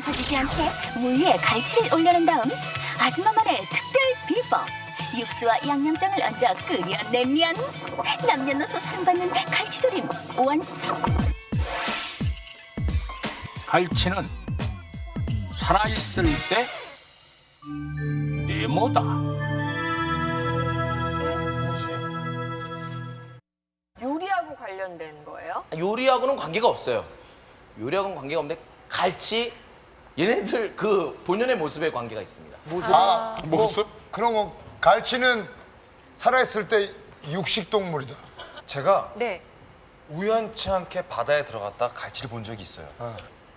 부서지지 않게 물 위에 갈치를 올려놓은 다음 아줌마만의 특별 비법 육수와 양념장을 얹어 끓여내면 남녀노소 사랑받는 갈치조림 완성. 갈치는 살아있을 때 네모다. 요리하고 관련된 거예요? 요리하고는 관계가 없어요. 요리하고는 관계가 없는데 갈치 얘네들 그 본연의 모습에 관계가 있습니다. 모습? 그럼 뭐 갈치는 살아있을 때 육식동물이다. 제가 네. 우연치 않게 바다에 들어갔다 갈치를 본 적이 있어요.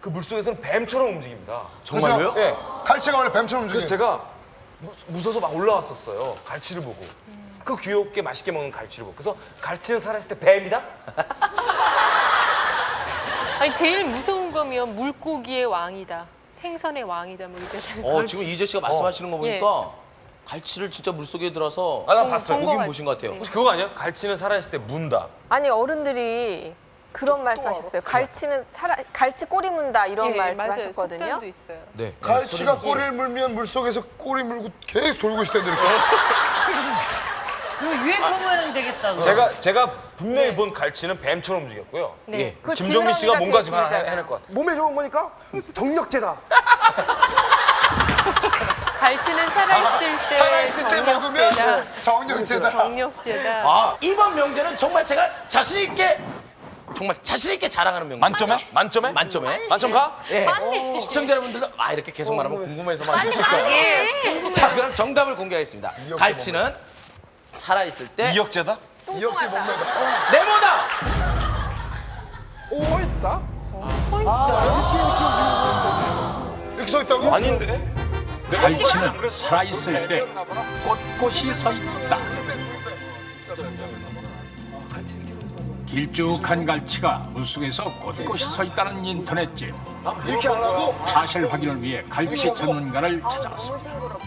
그 물속에서는 뱀처럼 움직입니다. 정말로요? 그죠? 예. 갈치가 원래 뱀처럼 움직여요. 그래서 제가 무서워서 막 올라왔었어요. 갈치를 보고. 그 귀엽게 맛있게 먹는 갈치를 보고. 그래서 갈치는 살아있을 때 뱀이다? 아니 제일 무서운 거면 물고기의 왕이다. 생선의 왕이다. 뭐 이렇게. 지금 이재 씨가 말씀하시는 거 보니까 갈치를 진짜 물속에 들어서 아, 난 봤어요. 보긴 것 보신 것 같아요. 혹시 그거 아니야? 갈치는 살아있을 때 문다. 아니 어른들이 그런 말씀하셨어요. 갈치 꼬리 문다 이런 예, 맞아요. 말씀하셨거든요. 속담도 있어요. 네. 갈치가 꼬리를 물면 물속에서 꼬리 물고 계속 돌고 있을 텐데 이렇게. 유행어 모양 되겠다고. 제가 분명히 본 갈치는 뱀처럼 움직였고요. 네. 예. 그 김종민 씨가 지느러미가 뭔가 되게 지금 하나 길잖아요. 해낼 것 같아. 몸에 좋은 거니까 정력제다. 갈치는 살아있을 때 살아있을 때 먹으면 정력제다. 정력제다. 정력제다. 이번 명제는 정말 제가 자신 있게 자랑하는 명제. 만점에? 만점에? 만점에. 만점 가? 예. 시청자 여러분들도 이렇게 계속 말하면 궁금해서 말하실 거예요. 자, 그럼 정답을 공개하겠습니다. 갈치는 살아있을 때 이역제다? 이역지 몸매다. 네모다. 서 있다? 이렇게 서 있다고? 아닌데? 갈치는 살아있을 때 꼿꼿이 서 있다. 길쭉한 갈치가 물속에서 꼿꼿이 서 있다는 인터넷집. 이렇게 안 하고 사실 확인을 위해 갈치 전문가를 찾아갔습니다.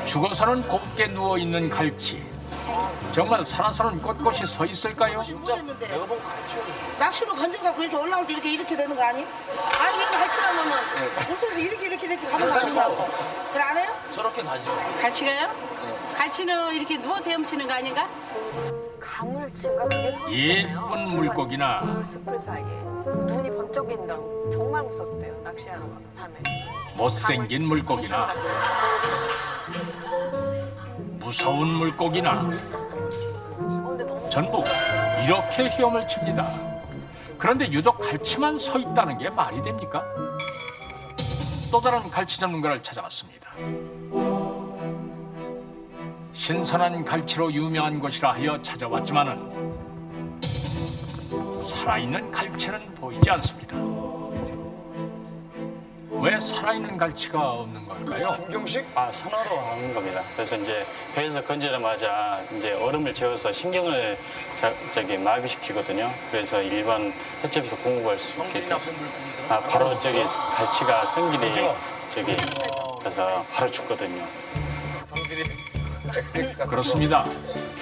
죽어서는 곱게 누워있는 갈치. 정말 살아서는 꼿꼿이 서 있을까요? 내가 본 갈치는 낚시로 건져갖고 이렇게 올라올 때 이렇게 되는 거 아니? 아니 이거 갈치라면은 웃어서 이렇게 가는 거 아니냐고. 그래 안 해요? 저렇게 가죠. 갈치가요? 갈치는 이렇게 누워서 헤엄치는 거 아닌가? 가물치인가 그게 서 예쁜 물고기나 물숲을 사이에 눈이 번쩍인다고 정말 무섭대요. 낚시하러 가면. 못생긴 물고기나 무서운 물고기나 근데 너무 전부 이렇게 헤엄을 칩니다. 그런데 유독 갈치만 서 있다는 게 말이 됩니까? 또 다른 갈치 전문가를 찾아갔습니다. 신선한 갈치로 유명한 곳이라 하여 찾아왔지만은 살아있는 갈치는 보이지 않습니다. 왜 살아있는 갈치가 없는 걸까요? 김경식? 산화로 하는 겁니다. 그래서 이제 배에서 건지자마자 이제 얼음을 재워서 신경을 마비시키거든요. 그래서 일반 횟집에서 공급할 수 있게 됐습니다. 바로 갈치가 성질이 그래서 바로 죽거든요. 그렇습니다.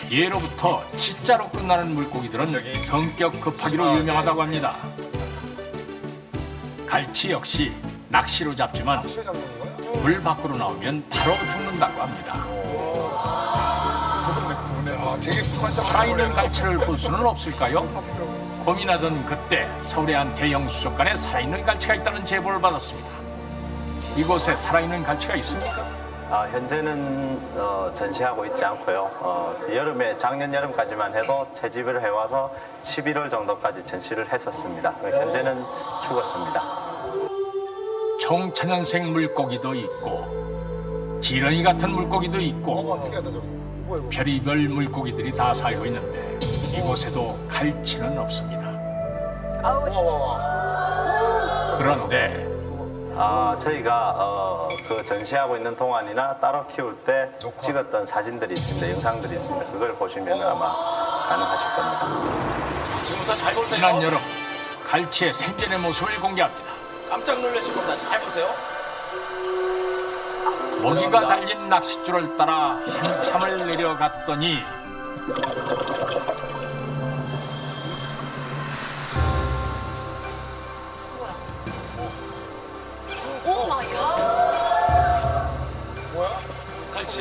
예로부터 치자로 끝나는 물고기들은 성격 급하기로 유명하다고 합니다. 갈치 역시 낚시로 잡지만 물 밖으로 나오면 바로 죽는다고 합니다. 되게 살아있는 갈치를 볼 수는 없을까요? 고민하던 그때 서울의 한 대형 수족관에 살아있는 갈치가 있다는 제보를 받았습니다. 이곳에 살아있는 갈치가 있습니까? 현재는 전시하고 있지 않고요. 작년 여름까지만 해도 채집을 해와서 11월 정도까지 전시를 했었습니다. 현재는 죽었습니다. 청천연생 물고기도 있고 지렁이 같은 물고기도 있고 별의별 물고기들이 다 살고 있는데 이곳에도 갈치는 없습니다. 그런데 저희가 그 전시하고 있는 동안이나 따로 키울 때 찍었던 사진들이 있습니다. 영상들이 있습니다. 그걸 보시면 아마 가능하실 겁니다. 지금부터 잘 보세요. 지난 여름 갈치의 생전의 모습을 공개합니다. 깜짝 놀라실 겁니다. 잘 보세요. 모기가 달린 낚싯줄을 따라 한참을 내려갔더니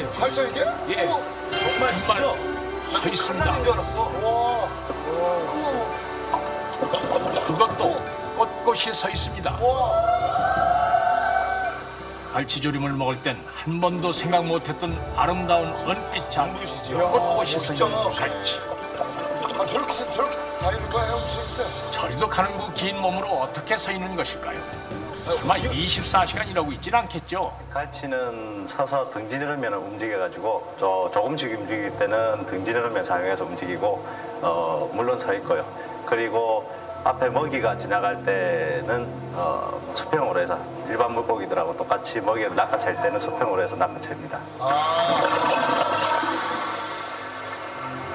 갈치예요. 갈치 이게? 예. 정말 정말 있죠? 서 있습니다. 줄 알았어. 그것도 꼿꼿이 서 있습니다. 갈치조림을 먹을 땐 한 번도 생각 못했던 아름다운 은빛자 꼿꼿이 서 있는 갈치. 아, 저렇게 다니는 거예요, 음식 때? 저리도 가는 그 긴 몸으로 어떻게 서 있는 것일까요? 설마 24시간 이러고 있진 않겠죠? 갈치는 서서 등지르면 움직여가지고 조금씩 움직일 때는 등지르면 사용해서 움직이고 물론 서 있고요. 그리고 앞에 먹이가 지나갈 때는 수평으로 해서 일반 물고기들하고 똑같이 먹이를 낚아챌 때는 수평으로 해서 낚아챕니다.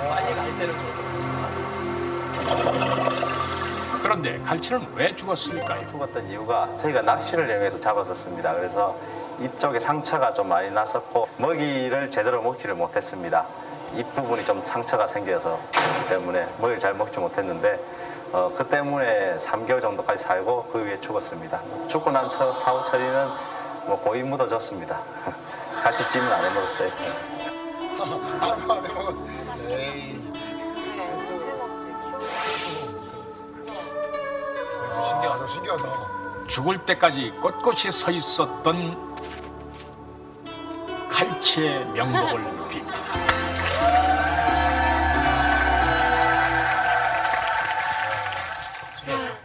빨리 갈 때는 저렇게. 그런데 갈치는 왜 죽었을까요? 죽었던 이유가 저희가 낚시를 이용해서 잡았었습니다. 그래서 입 쪽에 상처가 좀 많이 났었고 먹이를 제대로 먹지를 못했습니다. 입 부분이 좀 상처가 생겨서 때문에 먹이를 잘 먹지 못했는데 그 때문에 3개월 정도까지 살고 그 후에 죽었습니다. 죽고 난 사후 처리는 뭐 고이 묻어졌습니다. 갈치찜은 안 해먹었어요. 안 해먹었어. 에이. 신기하다, 신기하다. 죽을 때까지 꼿꼿이 서 있었던 갈치의 명복을 빕니다.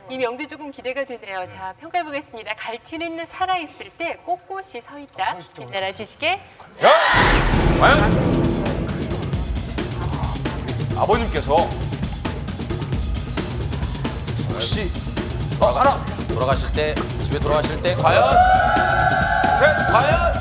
이 명도 조금 기대가 되네요. 자, 평가해 보겠습니다. 갈치는 살아 있을 때 꼿꼿이 서 있다. 빛나라 지식의 과연 아버님께서 혹시 돌아가실 때 집에 돌아가실 때 과연 과연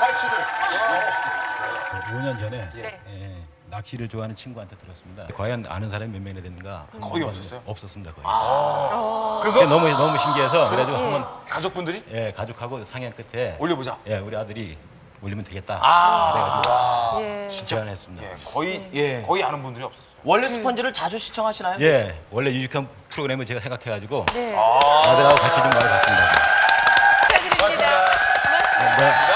갈치들. 5년 전에 낚시를 좋아하는 친구한테 들었습니다. 과연 아는 사람이 몇 명이나 됐는가? 거의 없었어요? 없었습니다, 거의. 그래서 너무 신기해서 그래가지고 한번 가족분들이 가족하고 상의한 끝에 올려보자. 우리 아들이 올리면 되겠다. 그래가지고 제안했습니다. 거의 아는 분들이 없었어요. 원래 스펀지를 자주 시청하시나요? 예, 원래 유익한 프로그램을 제가 생각해가지고 아들하고 같이 좀 많이 봤습니다. 축하드립니다. 고맙습니다. 네.